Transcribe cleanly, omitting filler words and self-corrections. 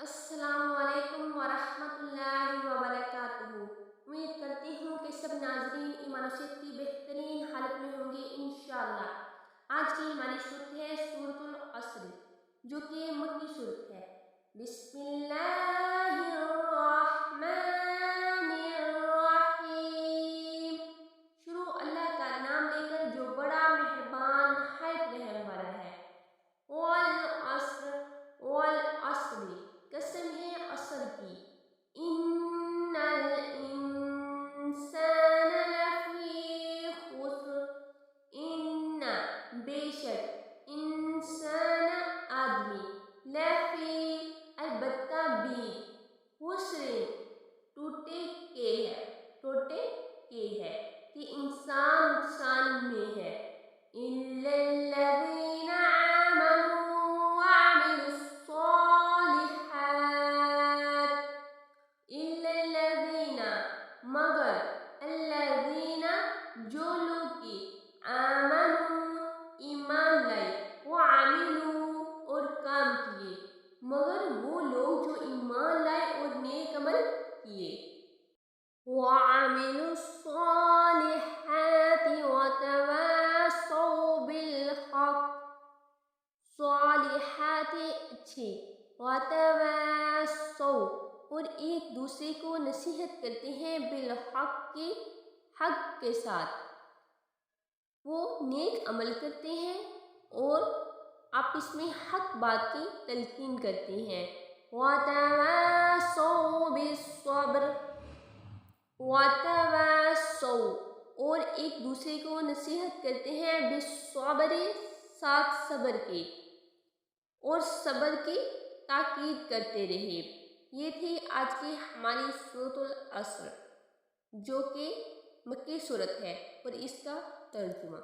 السلام علیکم ورحمۃ اللہ وبرکاتہ۔ امید کرتی ہوں کہ سب ناظرین ایمان و صحت کی بہترین حالت میں ہوں گے انشاءاللہ۔ آج کی ہماری صورت ہے سورۃ العصر، جو کہ مکی صورت ہے۔ بسم اللہ الرحمن الرحیم۔ شروع اللہ کا نام لے کر جو بڑا مہربان نہایت رحم والا ہے۔ والعصر والعصر، قسم ہے عصر کی۔ ان الانسان لفی خسر، ان بے شک، انسان آدمی، لفی البتہ بھی، خسر ٹوٹے کے ہے، ٹوٹے کے ہے کہ انسان نقصان میں ہے۔ الا الذین آمنوا وعملوا الصالحات، الا الذین مگر، الذین جو لوگ کی، آمنوا ایمان لائے، وعملوا اور کام کیے، مگر وہ لوگ جو ایمان لائے اور نیک عمل کیے۔ وعملوا الصالحات وتواصوا بالحق، صالحات اچھے، وتواصوا اور ایک دوسرے کو نصیحت کرتے ہیں، بالحق کے حق کے ساتھ، وہ نیک عمل کرتے ہیں اور آپس میں حق بات کی تلقین کرتے ہیں۔ وتواصوا بالصبر، وتواصوا اور ایک دوسرے کو نصیحت کرتے ہیں، بالصبر ساتھ صبر کے، اور صبر کی تاکید کرتے رہے۔ یہ تھی آج کی ہماری سورۃ العصر، جو کہ مکی صورت ہے، اور اس کا ترجمہ۔